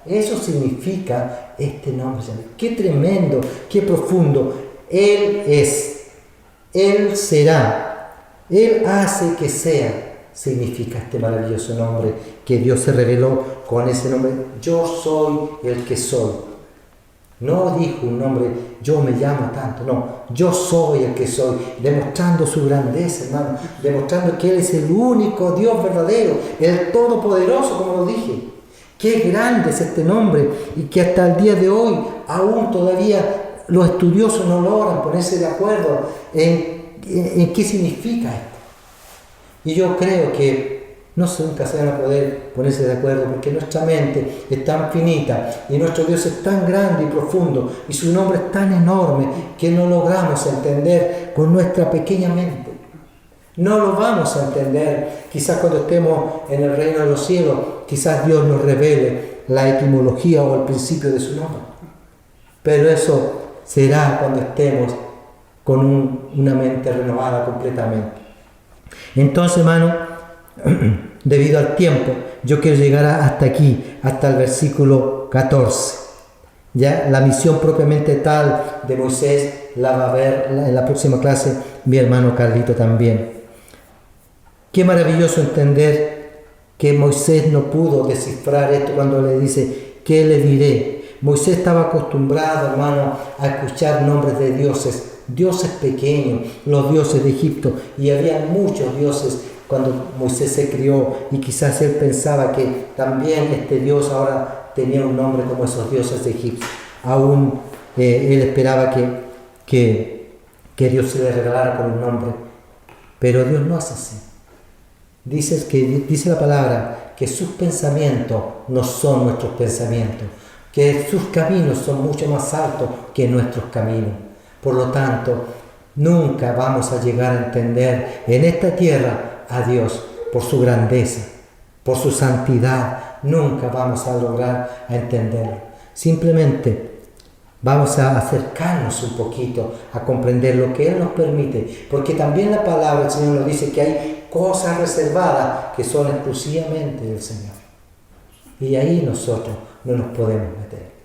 Eso significa este nombre. Qué tremendo, qué profundo. Él es. Él será, Él hace que sea, significa este maravilloso nombre que Dios se reveló con ese nombre. Yo soy el que soy. No dijo un nombre, yo me llamo tanto, no, yo soy el que soy, demostrando su grandeza, hermano, demostrando que Él es el único Dios verdadero, el Todopoderoso, como lo dije. Qué grande es este nombre y que hasta el día de hoy aún todavía los estudiosos no logran ponerse de acuerdo en qué significa esto. Y yo creo que nunca se van a poder ponerse de acuerdo porque nuestra mente es tan finita y nuestro Dios es tan grande y profundo y su nombre es tan enorme que no logramos entender con nuestra pequeña mente. No lo vamos a entender. Quizás cuando estemos en el reino de los cielos, quizás Dios nos revele la etimología o el principio de su nombre. Pero eso será cuando estemos con una mente renovada completamente. Entonces, hermano, debido al tiempo, yo quiero llegar hasta aquí, hasta el versículo 14. Ya la misión propiamente tal de Moisés la va a ver en la próxima clase mi hermano Carlito también. Qué maravilloso entender que Moisés no pudo descifrar esto cuando le dice, ¿qué le diré? Moisés estaba acostumbrado, hermano, a escuchar nombres de dioses pequeños, los dioses de Egipto, y había muchos dioses cuando Moisés se crió, y quizás él pensaba que también este Dios ahora tenía un nombre como esos dioses de Egipto. Aún él esperaba que Dios se le regalara con un nombre, pero Dios no es así. Dice la palabra que sus pensamientos no son nuestros pensamientos, que sus caminos son mucho más altos que nuestros caminos. Por lo tanto, nunca vamos a llegar a entender en esta tierra a Dios por su grandeza, por su santidad. Nunca vamos a lograr a entenderlo. Simplemente vamos a acercarnos un poquito a comprender lo que Él nos permite, porque también la palabra del Señor nos dice que hay cosas reservadas que son exclusivamente del Señor. Y ahí nosotros no nos podemos meter.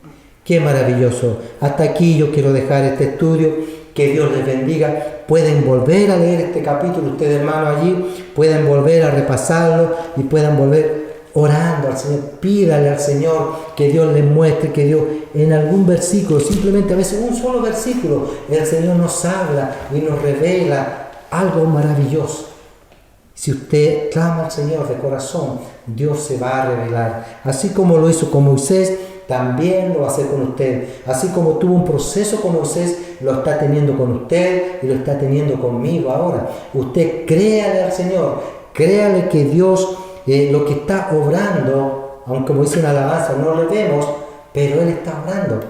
Qué maravilloso. Hasta aquí yo quiero dejar este estudio. Que Dios les bendiga. Pueden volver a leer este capítulo, ustedes hermanos allí, pueden volver a repasarlo y puedan volver orando al Señor. Pídale al Señor que Dios les muestre, que Dios en algún versículo, simplemente a veces un solo versículo, el Señor nos habla y nos revela algo maravilloso. Si usted clama al Señor de corazón, Dios se va a revelar. Así como lo hizo con Moisés, también lo va a hacer con usted. Así como tuvo un proceso con Moisés, lo está teniendo con usted y lo está teniendo conmigo ahora. Usted créale al Señor, créale que Dios lo que está obrando, aunque como dice una alabanza, no lo vemos, pero Él está obrando,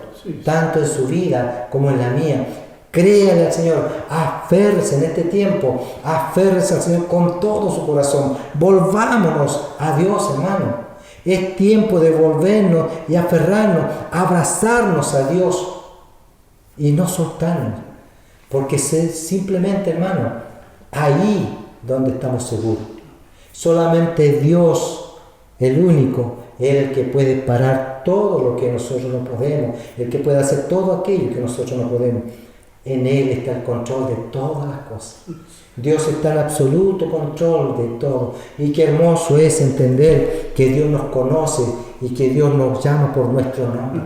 tanto en su vida como en la mía. Créale al Señor, aférrese en este tiempo, aférrese al Señor con todo su corazón. Volvámonos a Dios, hermano. Es tiempo de volvernos y aferrarnos, abrazarnos a Dios y no soltarnos. Porque simplemente, hermano, ahí donde estamos seguros. Solamente Dios, el único, es el que puede parar todo lo que nosotros no podemos, el que puede hacer todo aquello que nosotros no podemos. En Él está el control de todas las cosas. Dios está en absoluto control de todo. Y qué hermoso es entender que Dios nos conoce y que Dios nos llama por nuestro nombre.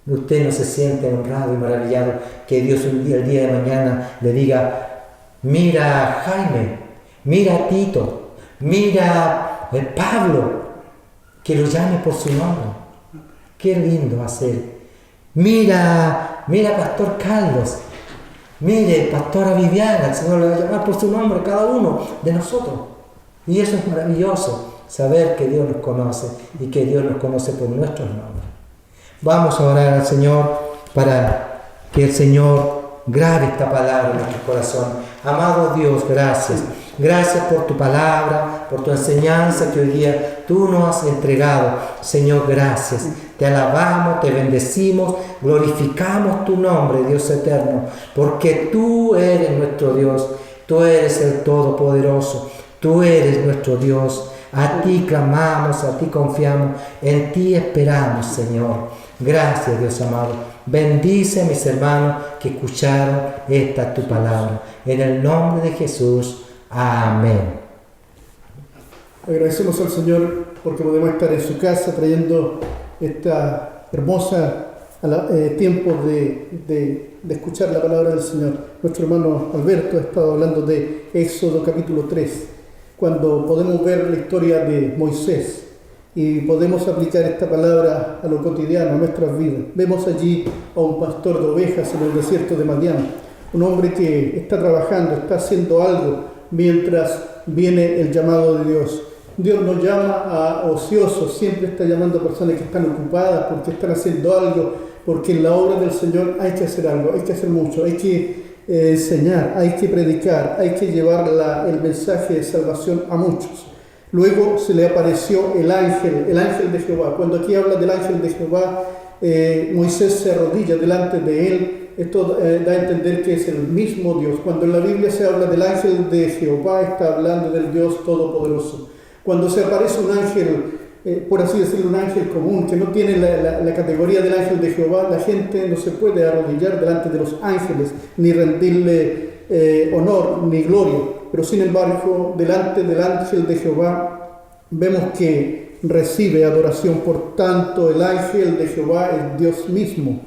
Usted no se siente honrado y maravillado que Dios el día de mañana le diga, mira a Jaime, mira a Tito, mira a Pablo, que lo llame por su nombre. Qué lindo va a ser. Mira Pastor Carlos, mire Pastora Viviana, el Señor le va a llamar por su nombre a cada uno de nosotros. Y eso es maravilloso, saber que Dios nos conoce y que Dios nos conoce por nuestros nombres. Vamos a orar al Señor para que el Señor grabe esta palabra en nuestro corazón. Amado Dios, gracias. Gracias por tu palabra, por tu enseñanza que hoy día tú nos has entregado. Señor, gracias. Te alabamos, te bendecimos, glorificamos tu nombre, Dios eterno, porque tú eres nuestro Dios, tú eres el Todopoderoso, tú eres nuestro Dios. A ti clamamos, a ti confiamos, en ti esperamos, Señor. Gracias, Dios amado. Bendice a mis hermanos que escucharon esta tu palabra. En el nombre de Jesús. Amén. Agradecemos al Señor porque podemos estar en su casa trayendo esta hermosa tiempo de escuchar la palabra del Señor. Nuestro hermano Alberto ha estado hablando de Éxodo capítulo 3, cuando podemos ver la historia de Moisés y podemos aplicar esta palabra a lo cotidiano, a nuestras vidas. Vemos allí a un pastor de ovejas en el desierto de Madián, un hombre que está trabajando, está haciendo algo mientras viene el llamado de Dios. Dios no llama a ociosos, siempre está llamando a personas que están ocupadas porque están haciendo algo, porque en la obra del Señor hay que hacer algo, hay que hacer mucho, hay que enseñar, hay que predicar, hay que llevar el mensaje de salvación a muchos. Luego se le apareció el ángel de Jehová. Cuando aquí habla del ángel de Jehová, Moisés se arrodilla delante de él. Esto da a entender que es el mismo Dios. Cuando en la Biblia se habla del ángel de Jehová, está hablando del Dios Todopoderoso. Cuando se aparece un ángel, por así decirlo, un ángel común, que no tiene la categoría del ángel de Jehová, la gente no se puede arrodillar delante de los ángeles, ni rendirle honor, ni gloria. Pero sin embargo, delante del ángel de Jehová, vemos que recibe adoración. Por tanto, el ángel de Jehová es Dios mismo.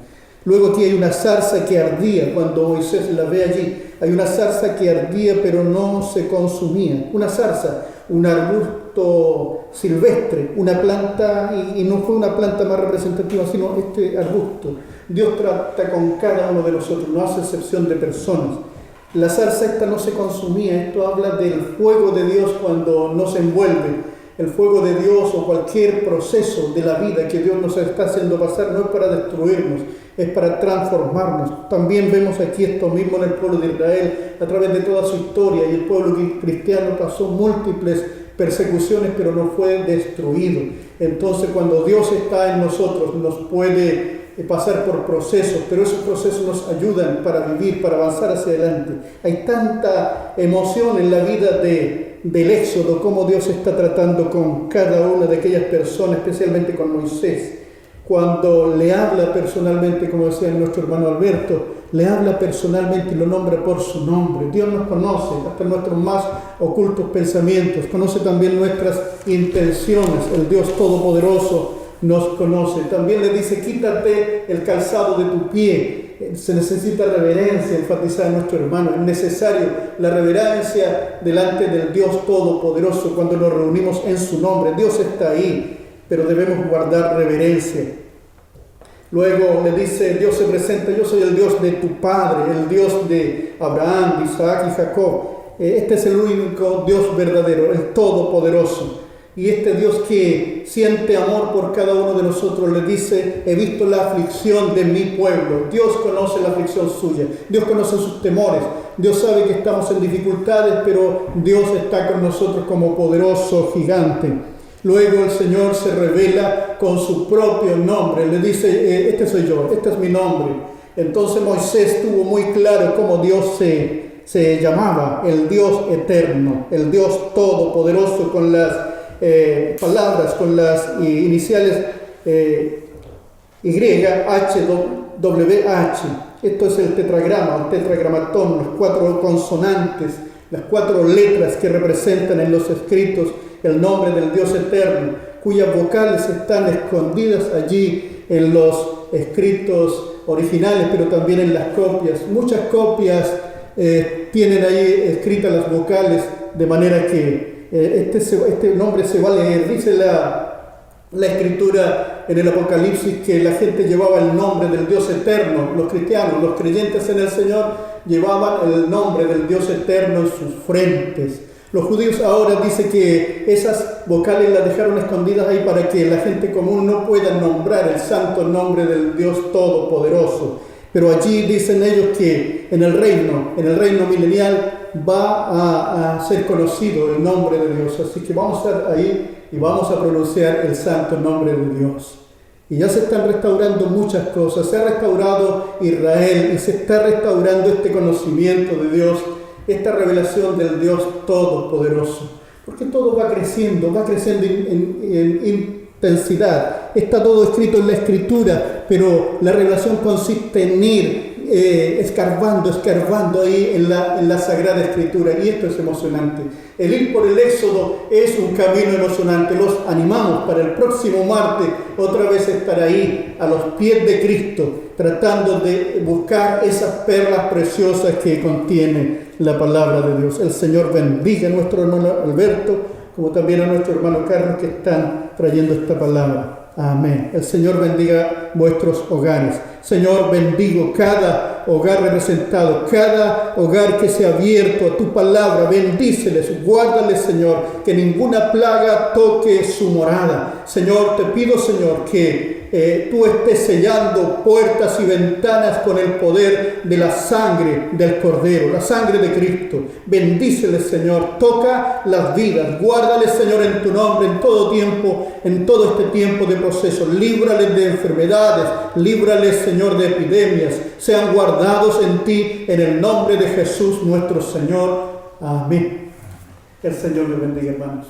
Luego aquí hay una zarza que ardía, cuando Moisés la ve allí. Hay una zarza que ardía, pero no se consumía. Una zarza, un arbusto silvestre, una planta, y no fue una planta más representativa, sino este arbusto. Dios trata con cada uno de nosotros, no hace excepción de personas. La zarza esta no se consumía. Esto habla del fuego de Dios cuando nos envuelve. El fuego de Dios o cualquier proceso de la vida que Dios nos está haciendo pasar no es para destruirnos, es para transformarnos. También vemos aquí esto mismo en el pueblo de Israel a través de toda su historia, y el pueblo cristiano pasó múltiples persecuciones, pero no fue destruido. Entonces, cuando Dios está en nosotros, nos puede pasar por procesos, pero esos procesos nos ayudan para vivir, para avanzar hacia adelante. Hay tanta emoción en la vida del Éxodo, cómo Dios está tratando con cada una de aquellas personas, especialmente con Moisés. Cuando le habla personalmente, como decía nuestro hermano Alberto, le habla personalmente y lo nombra por su nombre. Dios nos conoce hasta nuestros más ocultos pensamientos, conoce también nuestras intenciones. El Dios Todopoderoso nos conoce. También le dice: quítate el calzado de tu pie. Se necesita reverencia, enfatizar a nuestro hermano. Es necesario la reverencia delante del Dios Todopoderoso cuando nos reunimos en su nombre. Dios está ahí, pero debemos guardar reverencia. Luego le dice, Dios se presenta: yo soy el Dios de tu padre, el Dios de Abraham, de Isaac y Jacob. Este es el único Dios verdadero, el Todopoderoso. Y este Dios que siente amor por cada uno de nosotros le dice: he visto la aflicción de mi pueblo. Dios conoce la aflicción suya, Dios conoce sus temores, Dios sabe que estamos en dificultades, pero Dios está con nosotros como poderoso gigante. Luego el Señor se revela con su propio nombre, le dice: este soy yo, este es mi nombre. Entonces Moisés tuvo muy claro cómo Dios se llamaba: el Dios eterno, el Dios todopoderoso, con las palabras, con las iniciales YHWH. Esto es el tetragrama, el tetragramatón, las 4 consonantes, las 4 letras que representan en los escritos el nombre del Dios eterno, cuyas vocales están escondidas allí en los escritos originales, pero también en las copias. Muchas copias tienen ahí escritas las vocales, de manera que este nombre se va a leer. Dice la escritura en el Apocalipsis que la gente llevaba el nombre del Dios eterno. Los cristianos, los creyentes en el Señor, llevaban el nombre del Dios eterno en sus frentes. Los judíos ahora dicen que esas vocales las dejaron escondidas ahí para que la gente común no pueda nombrar el santo nombre del Dios Todopoderoso. Pero allí dicen ellos que en el reino milenial va a ser conocido el nombre de Dios. Así que vamos a estar ahí y vamos a pronunciar el santo nombre de Dios. Y ya se están restaurando muchas cosas. Se ha restaurado Israel y se está restaurando este conocimiento de Dios, esta revelación del Dios Todopoderoso. Porque todo va creciendo en intensidad. Está todo escrito en la Escritura, pero la revelación consiste en ir escarbando ahí en la Sagrada Escritura, y esto es emocionante. El ir por el Éxodo es un camino emocionante. Los animamos para el próximo martes otra vez estar ahí a los pies de Cristo, tratando de buscar esas perlas preciosas que contiene la palabra de Dios. El Señor bendiga a nuestro hermano Alberto, como también a nuestro hermano Carlos, que están trayendo esta palabra. Amén. El Señor bendiga vuestros hogares. Señor, bendigo cada hogar representado, cada hogar que se ha abierto a tu palabra. Bendíceles, guárdales, Señor, que ninguna plaga toque su morada. Señor, te pido, Señor, que tú estés sellando puertas y ventanas con el poder de la sangre del Cordero, la sangre de Cristo. Bendíceles, Señor, toca las vidas, guárdales, Señor, en tu nombre, en todo tiempo, en todo este tiempo de proceso. Líbrales de enfermedades, líbrales, Señor, de epidemias. Sean guardados en ti, en el nombre de Jesús nuestro Señor. Amén. El Señor les bendiga, hermanos.